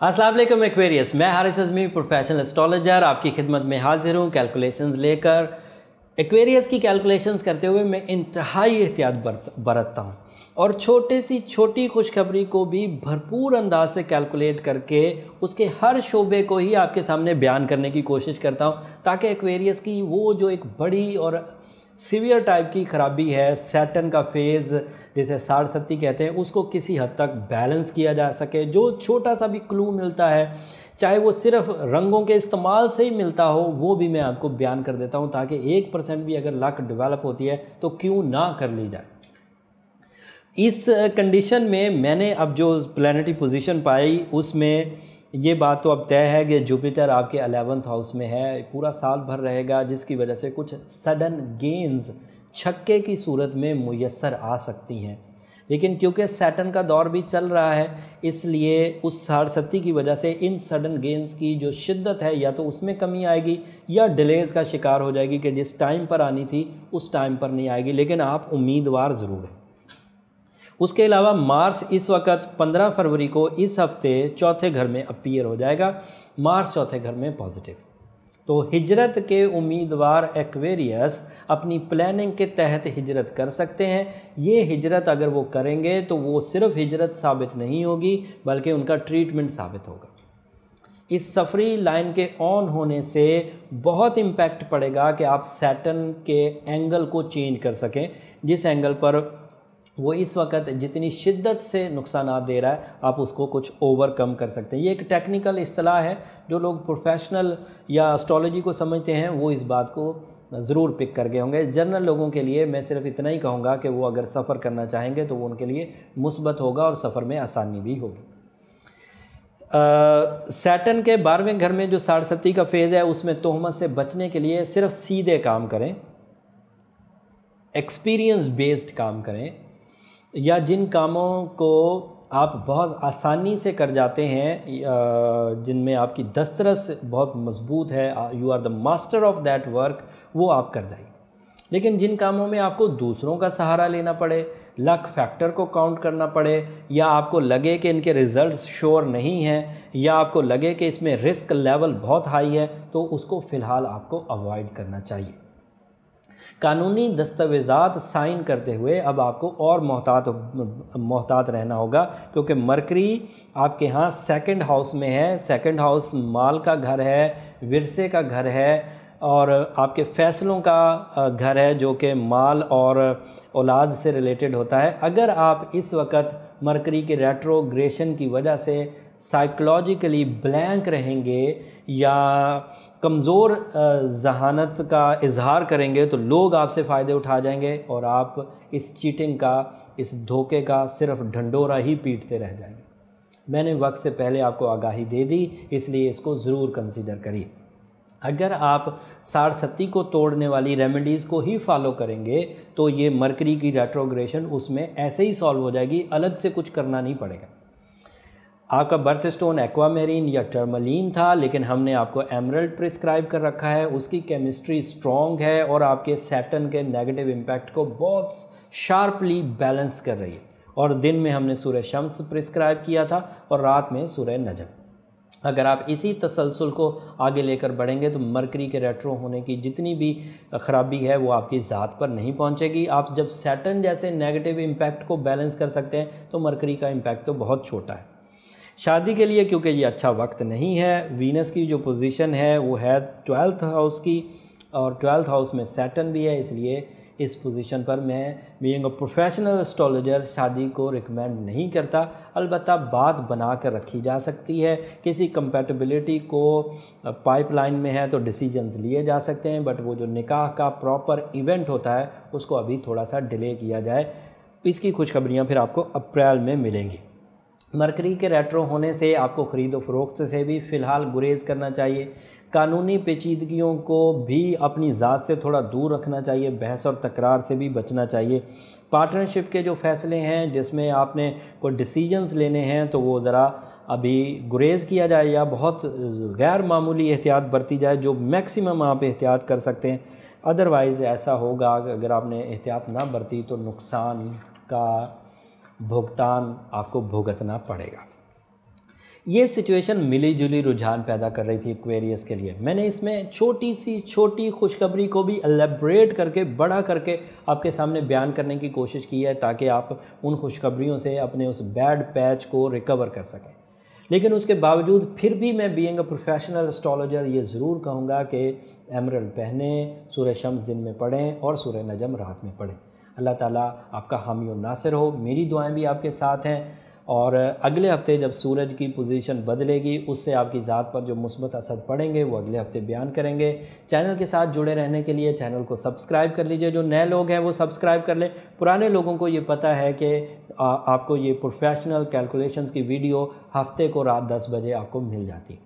अस्सलाम वालेकुम एक्वेरियस, मैं हारिस अज़मी प्रोफेशनल एस्ट्रोलॉजर आपकी खिदमत में हाजिर हूँ कैलकुलेशंस लेकर। एक्वेरियस की कैलकुलेशंस करते हुए मैं इंतहाई एहतियात बरतता हूँ और छोटी खुशखबरी को भी भरपूर अंदाज से कैलकुलेट करके उसके हर शोबे को ही आपके सामने बयान करने की कोशिश करता हूँ, ताकि एक्वेरियस की वो जो एक बड़ी और सीवियर टाइप की ख़राबी है, सैटर्न का फेज़ जिसे साढ़सत्ती कहते हैं, उसको किसी हद तक बैलेंस किया जा सके। जो छोटा सा भी क्लू मिलता है, चाहे वो सिर्फ रंगों के इस्तेमाल से ही मिलता हो, वो भी मैं आपको बयान कर देता हूँ, ताकि 1% भी अगर लक डेवलप होती है तो क्यों ना कर ली जाए। इस कंडीशन में मैंने अब जो प्लैनेटरी पोजीशन पाई उसमें ये बात तो अब तय है कि जुपिटर आपके 11th हाउस में है, पूरा साल भर रहेगा, जिसकी वजह से कुछ सडन गेंस छक्के की सूरत में मुयस्सर आ सकती हैं। लेकिन क्योंकि सैटर्न का दौर भी चल रहा है, इसलिए उस साढ़सत्ती की वजह से इन सडन गेंस की जो शिद्दत है या तो उसमें कमी आएगी या डिलेज़ का शिकार हो जाएगी कि जिस टाइम पर आनी थी उस टाइम पर नहीं आएगी, लेकिन आप उम्मीदवार ज़रूर हैं। उसके अलावा मार्स इस वक्त 15 फरवरी को इस हफ्ते चौथे घर में अपीयर हो जाएगा। मार्स चौथे घर में पॉजिटिव, तो हिजरत के उम्मीदवार एक्वेरियस अपनी प्लानिंग के तहत हिजरत कर सकते हैं। ये हिजरत अगर वो करेंगे तो वो सिर्फ हिजरत साबित नहीं होगी, बल्कि उनका ट्रीटमेंट साबित होगा। इस सफरी लाइन के ऑन होने से बहुत इम्पैक्ट पड़ेगा कि आप सैटर्न के एंगल को चेंज कर सकें, जिस एंगल पर वो इस वक्त जितनी शिद्दत से नुकसान दे रहा है आप उसको कुछ ओवरकम कर सकते हैं। ये एक टेक्निकल इस्तिलाह है, जो लोग प्रोफेशनल या एस्ट्रोलॉजी को समझते हैं वो इस बात को ज़रूर पिक कर गए होंगे। जनरल लोगों के लिए मैं सिर्फ इतना ही कहूँगा कि वो अगर सफ़र करना चाहेंगे तो वो उनके लिए मुस्बत होगा और सफ़र में आसानी भी होगी। सैटर्न के 12वें घर में जो साढ़सत्ती का फेज़ है, उसमें तोहमत से बचने के लिए सिर्फ सीधे काम करें, एक्सपीरियंस बेस्ड काम करें, या जिन कामों को आप बहुत आसानी से कर जाते हैं, जिनमें आपकी दस्तरस बहुत मजबूत है, you are the master of that work, वो आप कर जाइए। लेकिन जिन कामों में आपको दूसरों का सहारा लेना पड़े, लक फैक्टर को काउंट करना पड़े, या आपको लगे कि इनके रिजल्ट्स श्योर नहीं हैं, या आपको लगे कि इसमें रिस्क लेवल बहुत हाई है, तो उसको फ़िलहाल आपको अवॉइड करना चाहिए। कानूनी दस्तावेज़ात साइन करते हुए अब आपको और मोहतात रहना होगा, क्योंकि मरकरी आपके यहाँ सेकंड हाउस में है। सेकंड हाउस माल का घर है, विरसे का घर है, और आपके फ़ैसलों का घर है, जो कि माल और औलाद से रिलेटेड होता है। अगर आप इस वक्त मरकरी के रेट्रोग्रेशन की वजह से साइकोलॉजिकली ब्लैंक रहेंगे या कमज़ोर जहानत का इजहार करेंगे, तो लोग आपसे फ़ायदे उठा जाएंगे और आप इस चीटिंग का, इस धोखे का सिर्फ ढंडोरा ही पीटते रह जाएंगे। मैंने वक्त से पहले आपको आगाही दे दी, इसलिए इसको ज़रूर कंसीडर करिए। अगर आप साढ़सत्ती को तोड़ने वाली रेमेडीज़ को ही फॉलो करेंगे तो ये मरकरी की रेट्रोग्रेशन उसमें ऐसे ही सॉल्व हो जाएगी, अलग से कुछ करना नहीं पड़ेगा। आपका बर्थ स्टोन एक्वामेरीन या टर्मलीन था, लेकिन हमने आपको एमरल्ड प्रिस्क्राइब कर रखा है। उसकी केमिस्ट्री स्ट्रॉन्ग है और आपके सैटर्न के नेगेटिव इम्पैक्ट को बहुत शार्पली बैलेंस कर रही है। और दिन में हमने सूरह शम्स प्रिस्क्राइब किया था और रात में सूरह नजम। अगर आप इसी तसलसल को आगे लेकर बढ़ेंगे तो मरकरी के रेट्रो होने की जितनी भी ख़राबी है वो आपकी ज़ात पर नहीं पहुंचेगी। आप जब सैटर्न जैसे नेगेटिव इम्पैक्ट को बैलेंस कर सकते हैं तो मरकरी का इम्पैक्ट तो बहुत छोटा है। शादी के लिए क्योंकि ये अच्छा वक्त नहीं है, वीनस की जो पोजीशन है वो है 12th हाउस की, और 12th हाउस में सैटर्न भी है, इसलिए इस पोजीशन पर मैं बीइंग अ प्रोफेशनल एस्ट्रोलॉजर शादी को रिकमेंड नहीं करता। अलबत्ता बात बना कर रखी जा सकती है, किसी कंपैटिबिलिटी को पाइपलाइन में है तो डिसीजंस लिए जा सकते हैं, बट वो जो निकाह का प्रॉपर इवेंट होता है उसको अभी थोड़ा सा डिले किया जाए। इसकी खुशखबरियाँ फिर आपको अप्रैल में मिलेंगी। मरकरी के रेट्रो होने से आपको ख़रीद व फरोख्त से भी फ़िलहाल गुरेज करना चाहिए। कानूनी पेचीदगियों को भी अपनी ज़ात से थोड़ा दूर रखना चाहिए, बहस और तकरार से भी बचना चाहिए। पार्टनरशिप के जो फ़ैसले हैं जिसमें आपने कोई डिसीजंस लेने हैं तो वो ज़रा अभी गुरेज किया जाए या बहुत गैर मामूली एहतियात बरती जाए, जो मैक्सिमम आप एहतियात कर सकते हैं। अदरवाइज़ ऐसा होगा अगर आपने एहतियात ना बरती तो नुकसान का भुगतान आपको भुगतना पड़ेगा। ये सिचुएशन मिली जुली रुझान पैदा कर रही थी एक्वेरियस के लिए। मैंने इसमें छोटी खुशखबरी को भी एलेबरेट करके बड़ा करके आपके सामने बयान करने की कोशिश की है, ताकि आप उन खुशखबरियों से अपने उस बैड पैच को रिकवर कर सकें। लेकिन उसके बावजूद फिर भी मैं बीइंग अ प्रोफेशनल एस्ट्रोलॉजर ये ज़रूर कहूँगा कि एमरल्ड पहने, सूरह शम्स दिन में पढ़ें और सूरह नजम रात में पढ़ें। अल्लाह ताला आपका हामी और नासिर हो। मेरी दुआएं भी आपके साथ हैं, और अगले हफ्ते जब सूरज की पोजीशन बदलेगी उससे आपकी ज़ात पर जो मुस्बत असर पड़ेंगे वो अगले हफ्ते बयान करेंगे। चैनल के साथ जुड़े रहने के लिए चैनल को सब्सक्राइब कर लीजिए। जो नए लोग हैं वो सब्सक्राइब कर लें। पुराने लोगों को ये पता है कि आपको ये प्रोफेशनल कैलकुलेशंस की वीडियो हफ्ते को रात 10 बजे आपको मिल जाती है।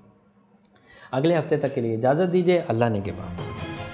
अगले हफ्ते तक के लिए इजाज़त दीजिए। अल्लाह ने के बाद।